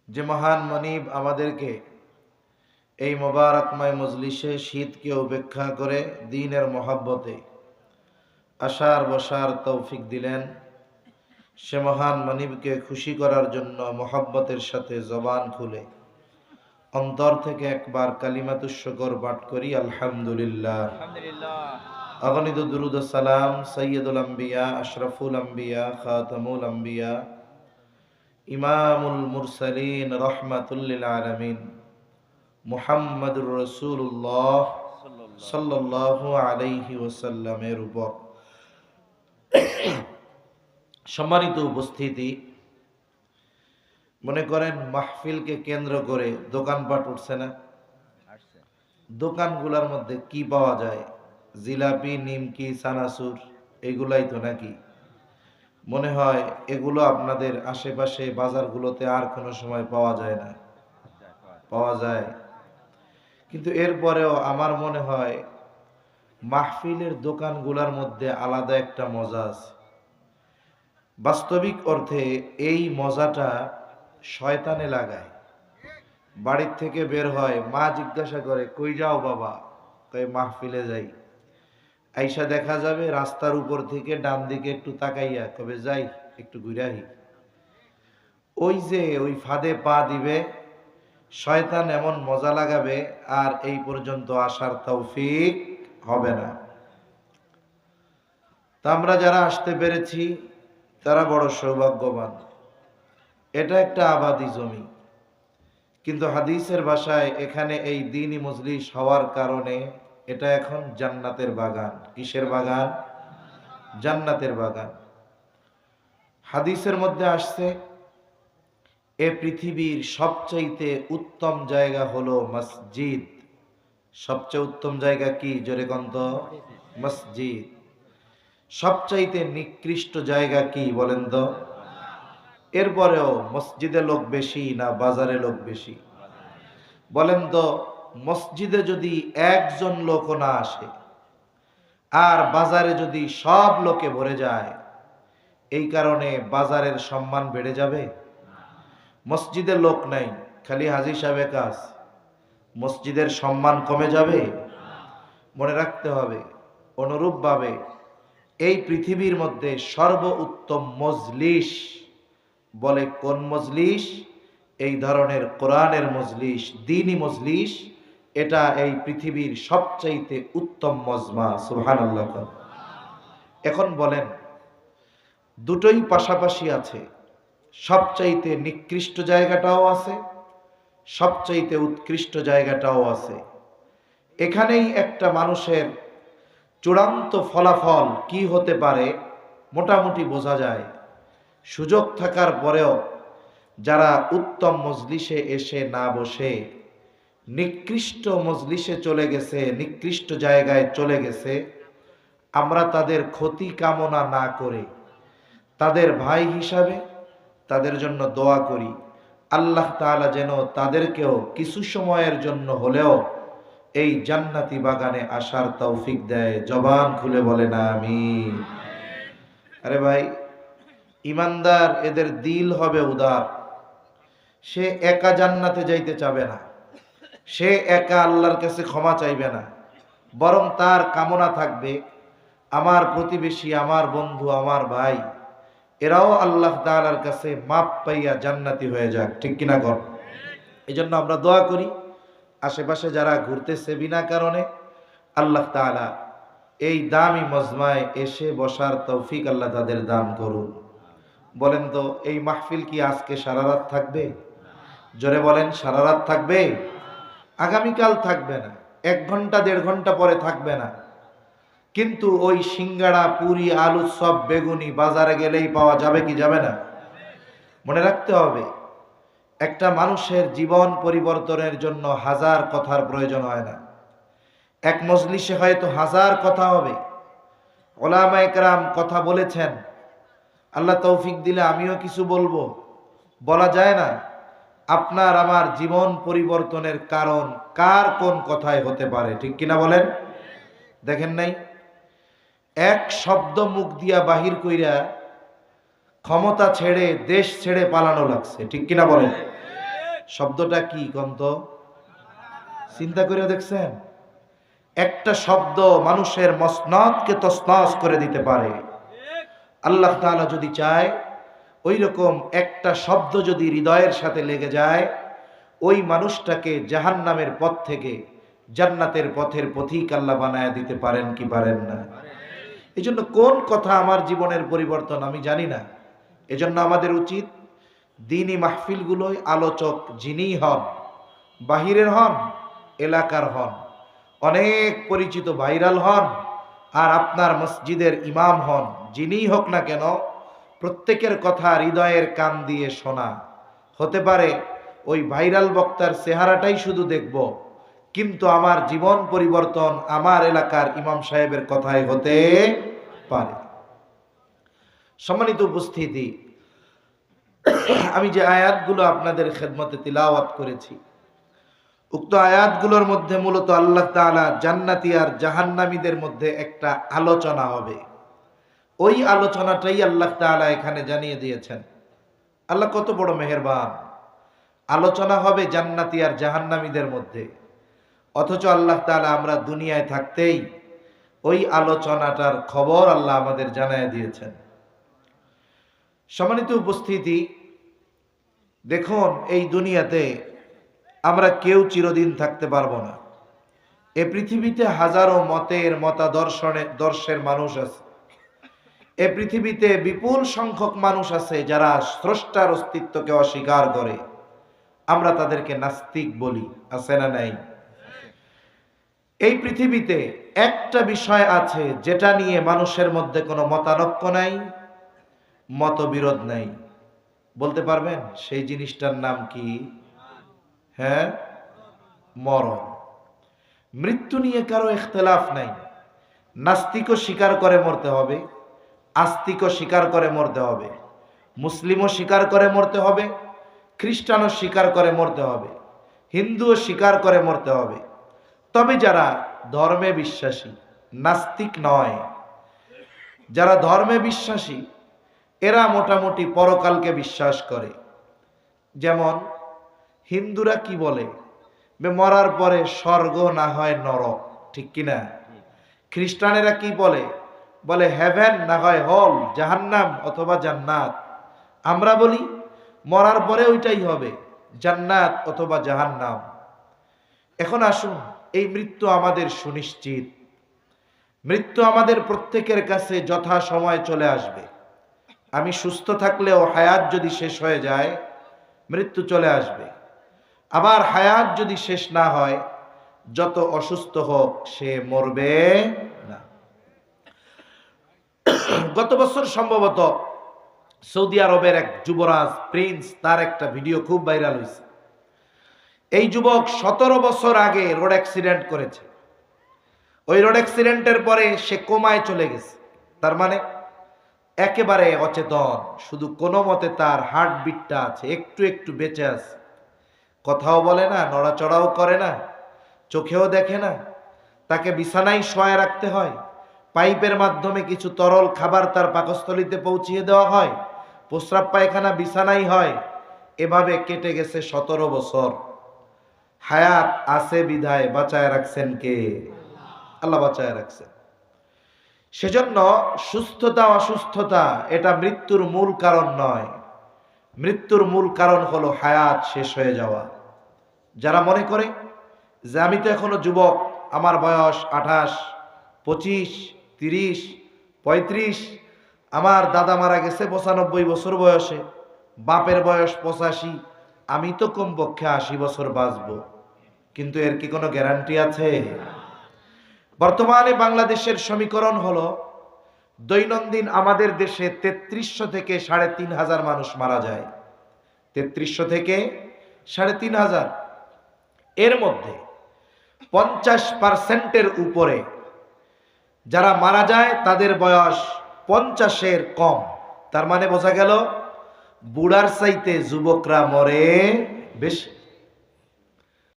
যে মহান মনিব আমাদেরকে এই মোবারকময় মজলিসে শীতকে উপেক্ষা করে দ্বীনের মহব্বতে আসার বসার তৌফিক দিলেন, সে মহান মনিবকে খুশি করার জন্য মহব্বতের সাথে জবান খুলে অন্তর থেকে একবার কালিমাতুশ শুকর পাঠ করি, আলহামদুলিল্লাহ। অগণিত দুরুদ ও সালাম সৈয়দুল আম্বিয়া, আশরাফুল আম্বিয়া, খাতামুল আম্বিয়া, ইমামুল মুরসালিন, রহমাতুল লিল আলামিন মুহাম্মাদুর রাসূলুল্লাহ সাল্লাল্লাহু আলাইহি ওয়াসাল্লামের উপর। সম্মানিত উপস্থিতি, মনে করেন মাহফিলকে কেন্দ্র করে দোকানপাট উঠছে না? দোকানগুলোর মধ্যে কি পাওয়া যায়? জিলাপি, নিমকি, চানাচুর, এগুলাই তো নাকি? মনে হয় এগুলো আপনাদের আশেপাশে বাজারগুলোতে আর কোনো সময় পাওয়া যায় না। পাওয়া যায়, কিন্তু এরপরেও আমার মনে হয় মাহফিলের দোকানগুলোর মধ্যে আলাদা একটা মজা আছে। বাস্তবিক অর্থে এই মজাটা শয়তানে লাগায়। বাড়ির থেকে বের হয়, মা জিজ্ঞাসা করে, কই যাও বাবা? কই মাহফিলে যাই। আইসা দেখা যাবে রাস্তার উপর থেকে ডান দিকে একটু তাকাইয়া কবে যাই একটু ঘুরাহি। ওই যে ওই ফাঁদে পা দিবে, শয়তান এমন মজা লাগাবে, আর এই পর্যন্ত আসার তৌফিক হবে না। তা আমরা যারা আসতে পেরেছি তারা বড় সৌভাগ্যবান। এটা একটা আবাদি জমি, কিন্তু হাদিসের ভাষায় এখানে এই দ্বীনি মজলিস হওয়ার কারণে এটা এখন জান্নাতের বাগান। কিসের বাগান? জান্নাতের বাগান। হাদিসের মধ্যে আসছে, এ পৃথিবীর সবচাইতে উত্তম জায়গা হলো মসজিদ। সবচেয়ে উত্তম জায়গা কি? জোরে কন্ত। মসজিদ। সবচাইতে নিকৃষ্ট জায়গা কি বলেন তো? এরপরেও মসজিদে লোক বেশি না বাজারে লোক বেশি? বলেন তো, মসজিদে যদি একজন লোকও না আসে আর বাজারে যদি সব লোকে ভরে যায়, এই কারণে বাজারের সম্মান বেড়ে যাবে? মসজিদে লোক নাই, খালি হাজী সাহেব কাজ, মসজিদের সম্মান কমে যাবে? মনে রাখতে হবে, অনুরূপভাবে এই পৃথিবীর মধ্যে সর্বোত্তম মজলিস বলে কোন মজলিস? এই ধরনের কোরআনের মজলিস, দ্বীনি মজলিস, এটা এই পৃথিবীর সবচাইতে উত্তম মজমা। সুবহানাল্লাহ। এখন বলেন, দুটোই পাশাপাশি আছে। সবচাইতে নিকৃষ্ট জায়গাটাও আছে, সবচাইতে উৎকৃষ্ট জায়গাটাও আছে। এখানেই একটা মানুষের চূড়ান্ত ফলাফল কি হতে পারে মোটামুটি বোঝা যায়। সুযোগ থাকার পরেও যারা উত্তম মজলিসে এসে না বসে নিকৃষ্ট মজলিসে চলে গেছে, নিকৃষ্ট জায়গায় চলে গেছে, আমরা তাদের ক্ষতি কামনা না করে তাদের ভাই হিসাবে তাদের জন্য দোয়া করি, আল্লাহ তাআলা যেন তাদেরকেও কিছু সময়ের জন্য হলেও এই জান্নাতি বাগানে আসার তৌফিক দেয়। জবান খুলে বলেন আমিন। আরে ভাই, ইমানদার এদের দিল হবে উদার। সে একা জান্নাতে যাইতে চাবে না, সে একা আল্লাহর কাছে ক্ষমা চাইবে না, বরং তার কামনা থাকবে আমার প্রতিবেশী, আমার বন্ধু, আমার ভাই, এরাও আল্লাহ তাআলার কাছে মাপ পাইয়া জান্নাতি হয়ে যাক। ঠিক কিনা কর? এই জন্য আমরা দোয়া করি, আশেপাশে যারা ঘুরতেছে বিনা কারণে, আল্লাহ তাআলা এই দামি মজমায় এসে বসার তৌফিক আল্লাহ তাদের দান করুন। বলেন তো, এই মাহফিল কি আজকে সারা রাত থাকবে? জোরে বলেন, সারা রাত থাকবে? আগামীকাল থাকবে না, 1 ঘন্টা 1.5 ঘন্টা পরে থাকবে না, কিন্তু ওই সিঙ্গাড়া, পুরি, আলু সব, বেগুনি বাজারে গেলেই পাওয়া যাবে কি যাবে না? মনে রাখতে হবে, একটা মানুষের জীবন পরিবর্তনের জন্য 1000 কথার প্রয়োজন হয় না। এক মজলিসে হয়তো 1000 কথা হবে। ওলামায়ে কেরাম কথা বলেছেন, আল্লাহ তৌফিক দিলে আমিও কিছু বলবো। বলা যায় না আপনার আমার জীবন পরিবর্তনের কারণ কার কোন কথায় হতে পারে। ঠিক কিনা বলেন? দেখেন নাই, এক শব্দ মুখ দিয়া বাহির কইরা ক্ষমতা ছেড়ে দেশ ছেড়ে পালানো লাগছে। ঠিক কিনা বলেন? শব্দটা কি কন্ত? চিন্তা করে দেখছেন? একটা শব্দ মানুষের মসনদকে তছনছ করে দিতে পারে। আল্লাহ তাআলা যদি চায়, ওই রকম একটা শব্দ যদি হৃদয়ের সাথে লেগে যায়, ওই মানুষটাকে জাহান্নামের পথ থেকে জান্নাতের পথের পথিক আল্লাহ বানায় দিতে পারেন কি পারেন না? এজন্য কোন কথা আমার জীবনের পরিবর্তন আমি জানি না। এজন্য আমাদের উচিত দ্বীনি মাহফিলগুলোয় আলোচক যিনিই হন, বাহিরের হন, এলাকার হন, অনেক পরিচিত ভাইরাল হন, আর আপনার মসজিদের ইমাম হন, যিনিই হোক না কেন, প্রত্যেকের কথা হৃদয়ের কান দিয়ে শোনা। হতে পারে ওই ভাইরাল বক্তার চেহারাটাই শুধু দেখব, কিন্তু আমার জীবন পরিবর্তন আমার এলাকার ইমাম সাহেবের কথাই হতে পারে। সম্মানিত উপস্থিতি, আমি যে আয়াতগুলো আপনাদের খেদমতে তিলাওয়াত করেছি, উক্ত আয়াতগুলোর মধ্যে মূলত আল্লাহ তাআলা জান্নাতি আর জাহান্নামীদের মধ্যে একটা আলোচনা হবে। ওই আলোচনাটাই আল্লাহ তাআলা এখানে জানিয়ে দিয়েছেন। আল্লাহ কত বড় মেহেরবান! আলোচনা হবে জান্নাতি আর জাহান্নামীদের মধ্যে, অথচ আল্লাহ তাআলা আমরা দুনিয়ায় থাকতেই ওই আলোচনাটার খবর আল্লাহ আমাদের জানায় দিয়েছেন। সম্মানিত উপস্থিতি, দেখুন, এই দুনিয়াতে আমরা কেউ চিরদিন থাকতে পারবো না। এ পৃথিবীতে হাজারো মতের মতাদর্শের মানুষ আছে। এ পৃথিবীতে বিপুল সংখ্যক মানুষ আছে যারা স্রষ্টার অস্তিত্বকে অস্বীকার করে। আমরা তাদেরকে নাস্তিক বলি, আছে না নাই? এই পৃথিবীতে একটা বিষয় আছে যেটা নিয়ে মানুষের মধ্যে কোনো মতানৈক্য নাই, মতবিরোধ নাই। বলতে পারবেন সেই জিনিসটার নাম কি? হ্যাঁ, মরণ। মৃত্যু নিয়ে কারো ইখতিলাফ নাই। নাস্তিকও স্বীকার করে মরতে হবে, আস্তিকও স্বীকার করে মরতে হবে, মুসলিমও স্বীকার করে মরতে হবে, খ্রিস্টানও স্বীকার করে মরতে হবে, হিন্দুও স্বীকার করে মরতে হবে। তবে যারা ধর্মে বিশ্বাসী, নাস্তিক নয়, যারা ধর্মে বিশ্বাসী, এরা মোটামুটি পরকালকে বিশ্বাস করে। যেমন হিন্দুরা কি বলে? মরার পরে স্বর্গ না হয় নরক, ঠিক কিনা? খ্রিস্টানেরা কি বলে? বলে হেভেন না হয় হল, জাহান্নাম অথবা জান্নাত। আমরা বলি মরার পরে ওইটাই হবে, জান্নাত অথবা জাহান্নাম। এখন আসুন, এই মৃত্যু আমাদের সুনিশ্চিত। মৃত্যু আমাদের প্রত্যেকের কাছে যথা সময় চলে আসবে। আমি সুস্থ থাকলেও হায়াত যদি শেষ হয়ে যায়, মৃত্যু চলে আসবে। আবার হায়াত যদি শেষ না হয়, যত অসুস্থ হোক সে মরবে না। গত বছর সম্ভবত সৌদি আরবের এক যুবরাজ প্রিন্স, তার একটা ভিডিও খুব ভাইরাল হয়েছে। এই যুবক 17 বছর আগে রোড অ্যাক্সিডেন্ট করেছে। ওই রোড অ্যাক্সিডেন্টের পরে সে কোমায় চলে গেছে। তার মানে একেবারে অচেতন, শুধু কোনো মতে তার হার্টবিটটা আছে, একটু একটু বেঁচে আছে। কথাও বলে না, নড়াচড়াও করে না, চোখেও দেখে না। তাকে বিছানায় শোয়ায় রাখতে হয়, পাইপের মাধ্যমে কিছু তরল খাবার তার পাকস্থলীতে পৌঁছিয়ে দেওয়া হয়, প্রস্রাব পায়খানা বিছানাই হয়। এভাবে কেটে গেছে 17 বছর। হায়াত আছে বিধায় বাঁচায় রাখছেন কে? আল্লাহ বাঁচায় রাখছেন। সেজন্য সুস্থতা অসুস্থতা এটা মৃত্যুর মূল কারণ নয়। মৃত্যুর মূল কারণ হলো হায়াত শেষ হয়ে যাওয়া। যারা মনে করে যে আমি তো এখনো যুবক, আমার বয়স 28, 25, 30, 35, আমার দাদা মারা গেছে 95 বছর বয়সে, বাপের বয়স 85, আমি তো কমপক্ষে 80 বছর বাঁচব। কিন্তু এর কি কোনো গ্যারান্টি আছে? বর্তমানে বাংলাদেশের সমীকরণ হলো দৈনন্দিন আমাদের দেশে 3300 থেকে 3500 মানুষ মারা যায়। 3300 থেকে 3500। এর মধ্যে 50%-এর উপরে যারা মারা যায় তাদের বয়স 50-এর কম। তার মানে বোঝা গেল বুড়ার চাইতে যুবকরা মরে বেশি।